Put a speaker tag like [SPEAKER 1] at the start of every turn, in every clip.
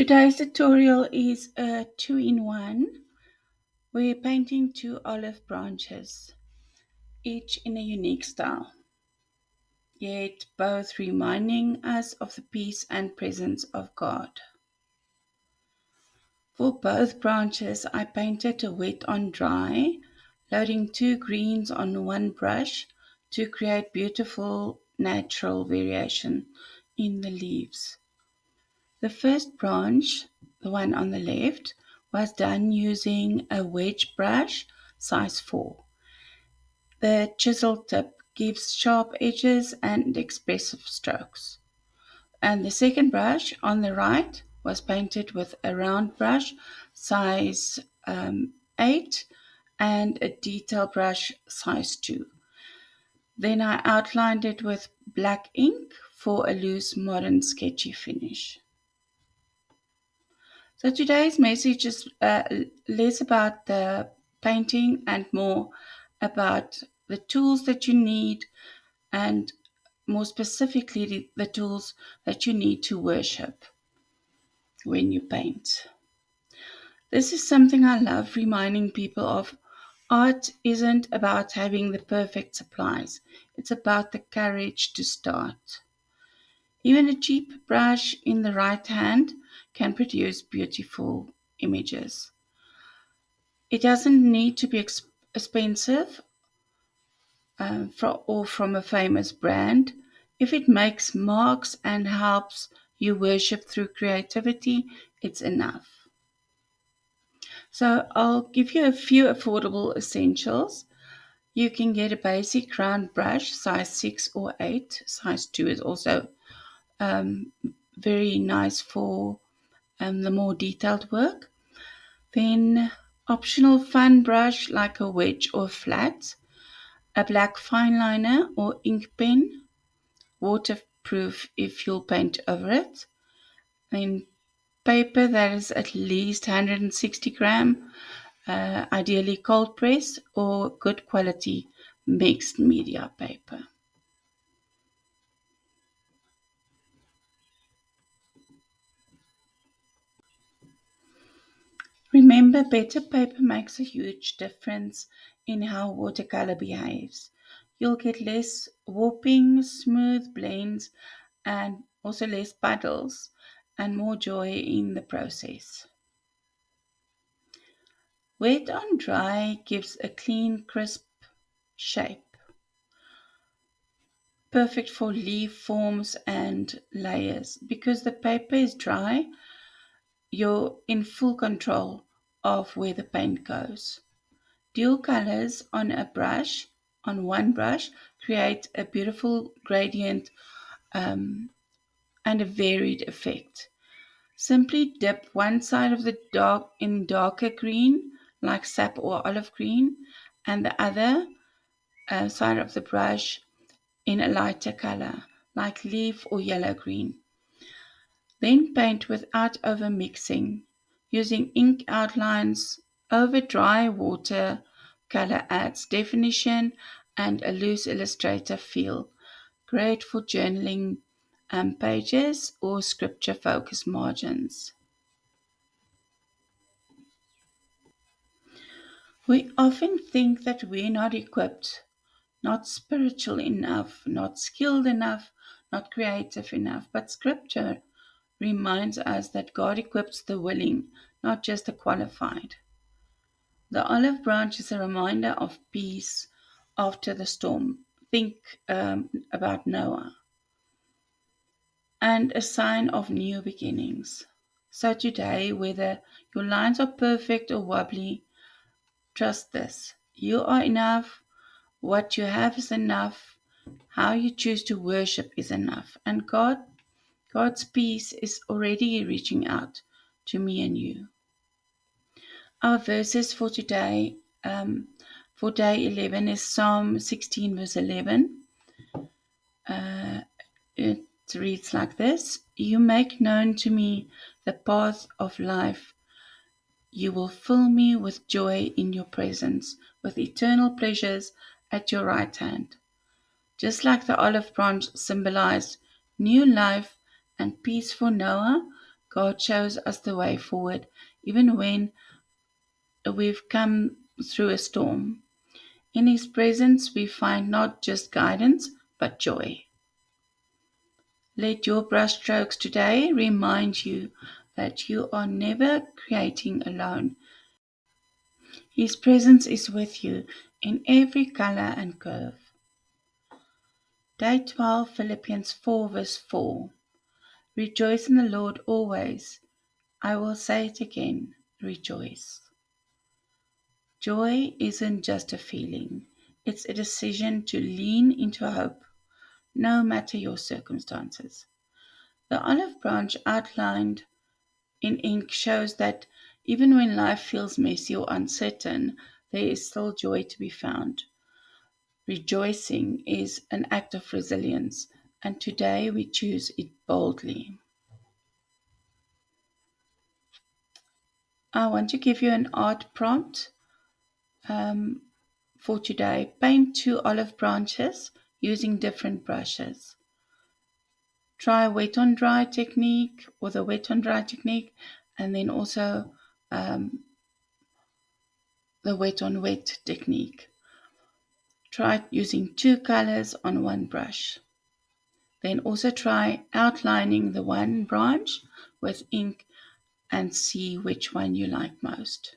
[SPEAKER 1] Today's tutorial is a two-in-one. We're painting two olive branches, each in a unique style, yet both reminding us of the peace and presence of God. For both branches, I painted a wet on dry, loading two greens on one brush to create beautiful natural variation in the leaves. The first branch, the one on the left, was done using a wedge brush size 4. The chisel tip gives sharp edges and expressive strokes. And the second brush on the right was painted with a round brush size 8 and a detail brush size 2. Then I outlined it with black ink for a loose modern sketchy finish. So today's message is less about the painting and more about the tools that you need, and more specifically the tools that you need to worship when you paint. This is something I love reminding people of. Art isn't about having the perfect supplies. It's about the courage to start. Even a cheap brush in the right hand can produce beautiful images. It doesn't need to be expensive or from a famous brand. If it makes marks and helps you worship through creativity, it's enough. So I'll give you a few affordable essentials. You can get a basic round brush, size 6 or 8. Size 2 is also um, very nice for the more detailed work. Then optional fun brush like a wedge or flat, a black fine liner or ink pen, waterproof if you'll paint over it, then paper that is at least 160 gram, ideally cold press or good quality mixed media paper. Remember, better paper makes a huge difference in how watercolor behaves. You'll get less warping, smooth blends, and also less puddles, and more joy in the process. Wet on dry gives a clean, crisp shape, perfect for leaf forms and layers. Because the paper is dry, you're in full control of where the paint goes. Dual colors on one brush, create a beautiful gradient and a varied effect. Simply dip one side of the dark in darker green, like sap or olive green, and the other side of the brush in a lighter color, like leaf or yellow green. Then paint without over mixing, using ink outlines over dry water. Color adds definition and a loose illustrator feel, great for journaling pages or scripture focus margins. We often think that we're not equipped, not spiritual enough, not skilled enough, not creative enough, but scripture reminds us that God equips the willing, not just the qualified. The olive branch is a reminder of peace after the storm. Think about Noah, and a sign of new beginnings. So today, whether your lines are perfect or wobbly, trust this. You are enough. What you have is enough. How you choose to worship is enough. And God's peace is already reaching out to me and you. Our verses for today, for day 11, is Psalm 16, verse 11. It reads like this: You make known to me the path of life. You will fill me with joy in your presence, with eternal pleasures at your right hand. Just like the olive branch symbolized new life and peace for Noah, God shows us the way forward, even when we've come through a storm. In His presence, we find not just guidance, but joy. Let your brushstrokes today remind you that you are never creating alone. His presence is with you in every color and curve. Day 12, Philippians 4, verse 4. Rejoice in the Lord always. I will say it again, rejoice. Joy isn't just a feeling, it's a decision to lean into hope, no matter your circumstances. The olive branch outlined in ink shows that even when life feels messy or uncertain, there is still joy to be found. Rejoicing is an act of resilience, and today we choose it boldly. I want to give you an art prompt um, for today. Paint 2 olive branches using different brushes. Try wet on dry technique or the wet on dry technique, and then also the wet on wet technique. Try using 2 colors on one brush. Then also try outlining the one branch with ink and see which one you like most.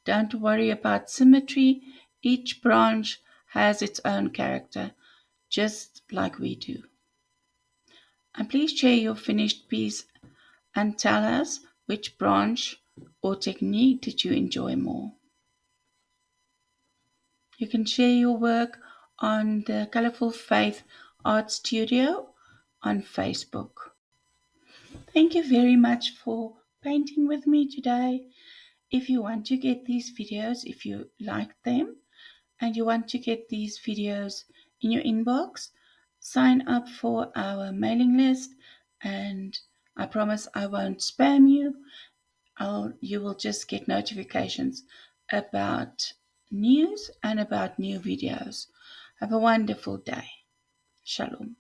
[SPEAKER 1] Don't worry about symmetry. Each branch has its own character, just like we do. And please share your finished piece and tell us which branch or technique did you enjoy more. You can share your work on the Colourful Faith Art Studio on Facebook. Thank you very much for painting with me today. If you want to get these videos, if you like them, and you want to get these videos in your inbox, sign up for our mailing list, and I promise I won't spam you. You will just get notifications about news and about new videos. Have a wonderful day. Shalom.